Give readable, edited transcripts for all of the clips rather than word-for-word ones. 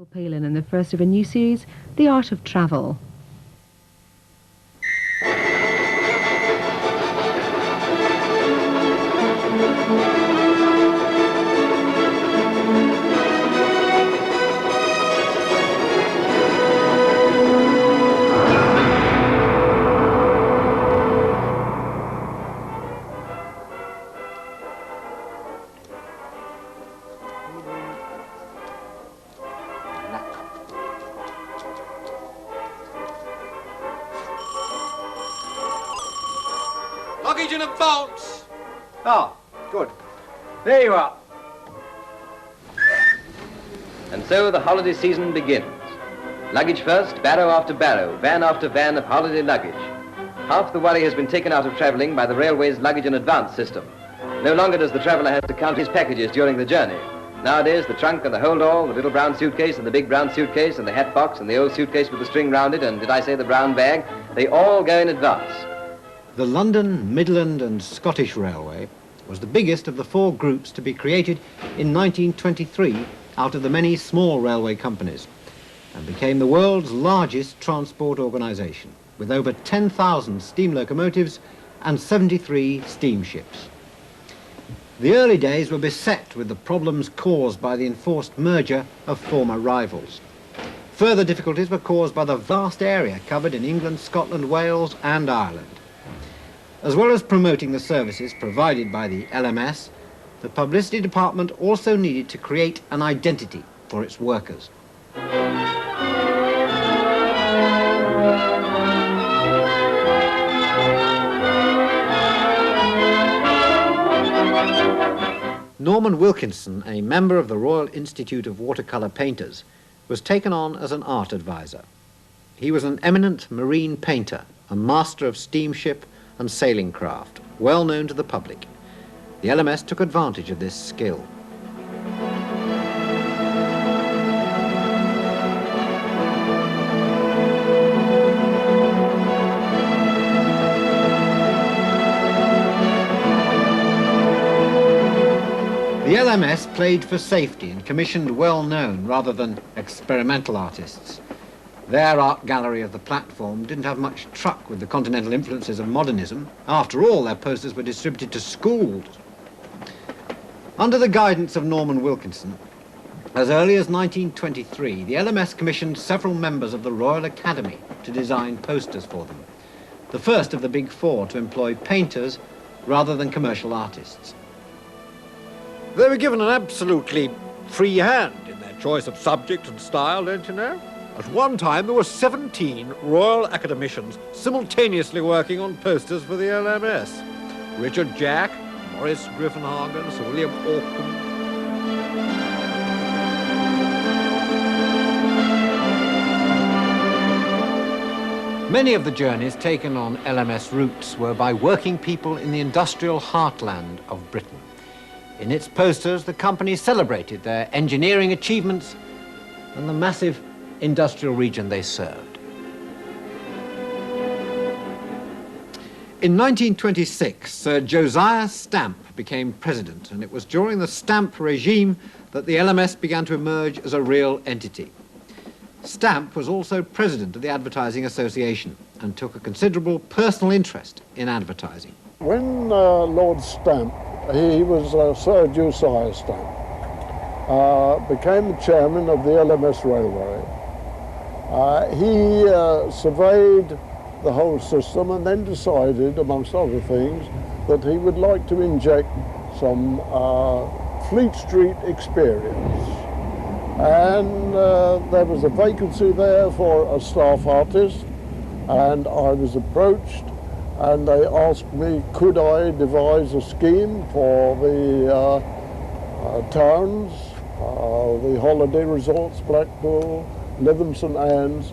Palin in the first of a new series, The Art of Travel. Luggage in a bounce! Ah, good. There you are. And so the holiday season begins. Luggage first, barrow after barrow, van after van of holiday luggage. Half the worry has been taken out of travelling by the railway's luggage in advance system. No longer does the traveller have to count his packages during the journey. Nowadays, the trunk and the hold-all, the little brown suitcase and the big brown suitcase and the hat box and the old suitcase with the string round it and, did I say, the brown bag, they all go in advance. The London, Midland and Scottish Railway was the biggest of the four groups to be created in 1923 out of the many small railway companies and became the world's largest transport organisation with over 10,000 steam locomotives and 73 steamships. The early days were beset with the problems caused by the enforced merger of former rivals. Further difficulties were caused by the vast area covered in England, Scotland, Wales and Ireland. As well as promoting the services provided by the LMS, the publicity department also needed to create an identity for its workers. Norman Wilkinson, a member of the Royal Institute of Watercolour Painters, was taken on as an art advisor. He was an eminent marine painter, a master of steamship and sailing craft, well known to the public. The LMS took advantage of this skill. The LMS played for safety and commissioned well-known rather than experimental artists. Their art gallery of the platform didn't have much truck with the continental influences of modernism. After all, their posters were distributed to schools. Under the guidance of Norman Wilkinson, as early as 1923, the LMS commissioned several members of the Royal Academy to design posters for them, the first of the big four to employ painters rather than commercial artists. They were given an absolutely free hand in their choice of subject and style, don't you know? At one time, there were 17 Royal Academicians simultaneously working on posters for the LMS. Richard Jack, Maurice Griffenhagen, Sir William Auckland. Many of the journeys taken on LMS routes were by working people in the industrial heartland of Britain. In its posters, the company celebrated their engineering achievements and the massive industrial region they served. In 1926, Sir Josiah Stamp became president, and it was during the Stamp regime that the LMS began to emerge as a real entity. Stamp was also president of the Advertising Association and took a considerable personal interest in advertising. When Lord Stamp, he was Sir Josiah Stamp, became the chairman of the LMS Railway, he surveyed the whole system and then decided, amongst other things, that he would like to inject some Fleet Street experience. And there was a vacancy there for a staff artist, and I was approached and they asked me, could I devise a scheme for the towns, the holiday resorts, Blackpool, Lytham St Anne's,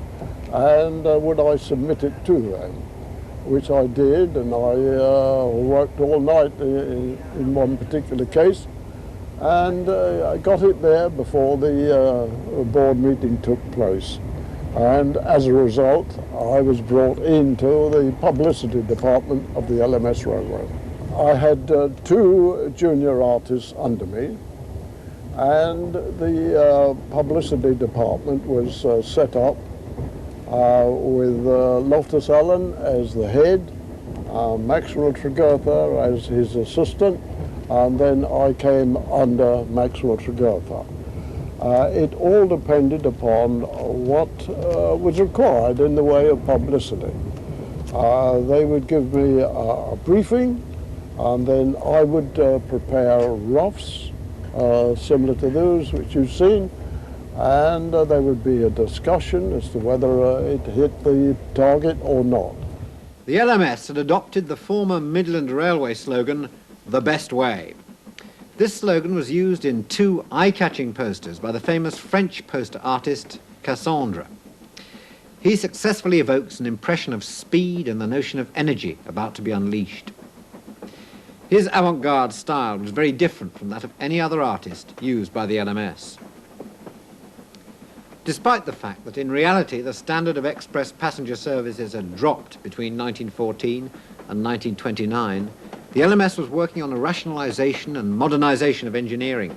and would I submit it to them, which I did, and I worked all night in one particular case, and I got it there before the board meeting took place. And as a result, I was brought into the publicity department of the LMS Railway. I had two junior artists under me, and the publicity department was set up with Loftus Allen as the head, Maxwell Tregurtha as his assistant, and then I came under Maxwell Tregurtha. It all depended upon what was required in the way of publicity. They would give me a briefing, and then I would prepare roughs similar to those which you've seen, and there would be a discussion as to whether it hit the target or not. The LMS had adopted the former Midland Railway slogan, "The Best Way." This slogan was used in 2 eye-catching posters by the famous French poster artist Cassandre. He successfully evokes an impression of speed and the notion of energy about to be unleashed. His avant-garde style was very different from that of any other artist used by the LMS. Despite the fact that in reality the standard of express passenger services had dropped between 1914 and 1929, the LMS was working on a rationalisation and modernisation of engineering.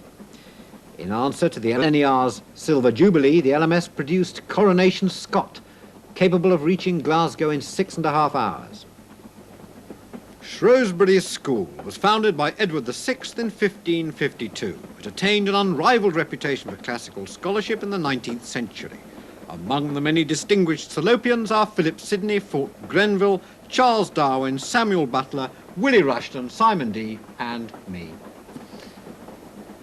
In answer to the LNER's Silver Jubilee, the LMS produced Coronation Scott, capable of reaching Glasgow in 6.5 hours. Shrewsbury School was founded by Edward VI in 1552. It attained an unrivalled reputation for classical scholarship in the 19th century. Among the many distinguished Salopians are Philip Sidney, Fulk Grenville, Charles Darwin, Samuel Butler, Willie Rushton, Simon D. and me.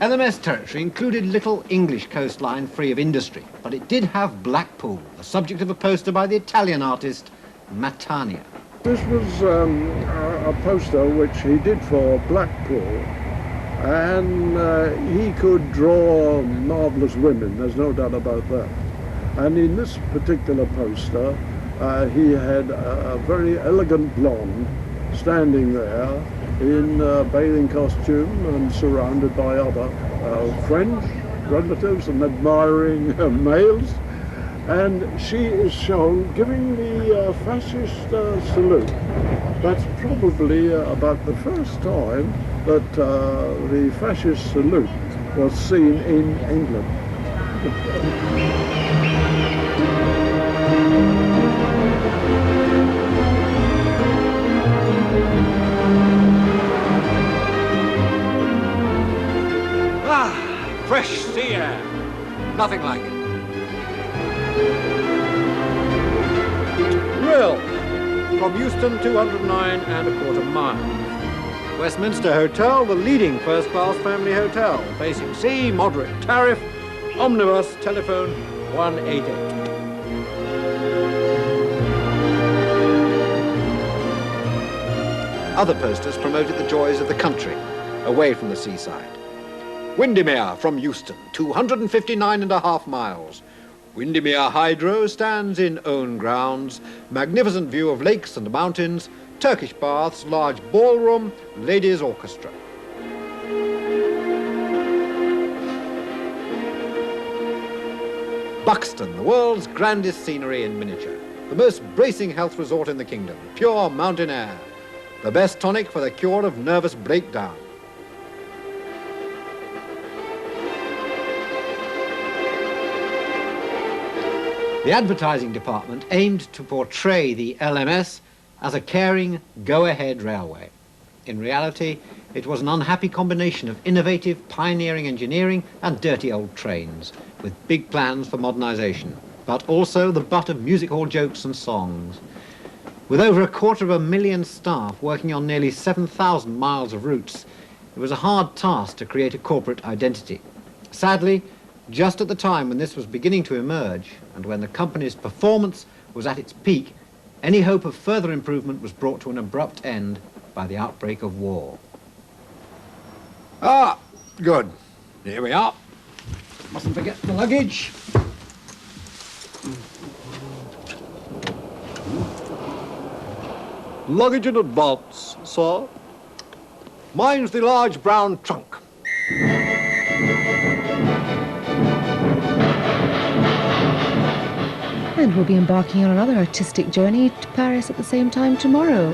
LMS territory included little English coastline free of industry, but it did have Blackpool, the subject of a poster by the Italian artist Matania. This was a poster which he did for Blackpool, and he could draw marvellous women, there's no doubt about that. And in this particular poster, he had a very elegant blonde standing there in bathing costume and surrounded by other friends, relatives and admiring males. And she is shown giving the fascist salute. That's probably about the first time that the fascist salute was seen in England. fresh sea air. Nothing like it. Well, from Euston, 209.25 miles. Westminster Hotel, the leading first-class family hotel. Facing sea, moderate tariff, omnibus, telephone 188. Other posters promoted the joys of the country, away from the seaside. Windermere from Euston, 259.5 miles. Windermere Hydro stands in own grounds, magnificent view of lakes and mountains, Turkish baths, large ballroom, ladies' orchestra. Buxton, the world's grandest scenery in miniature. The most bracing health resort in the kingdom, pure mountain air. The best tonic for the cure of nervous breakdown. The advertising department aimed to portray the LMS as a caring, go-ahead railway. In reality, it was an unhappy combination of innovative, pioneering engineering and dirty old trains, with big plans for modernisation, but also the butt of music hall jokes and songs. With over 250,000 staff working on nearly 7,000 miles of routes, it was a hard task to create a corporate identity. Sadly, just at the time when this was beginning to emerge, and when the company's performance was at its peak, any hope of further improvement was brought to an abrupt end by the outbreak of war. Ah, good. Here we are. Mustn't forget the luggage. Luggage in advance, sir. Mine's the large brown trunk. And we'll be embarking on another artistic journey to Paris at the same time tomorrow.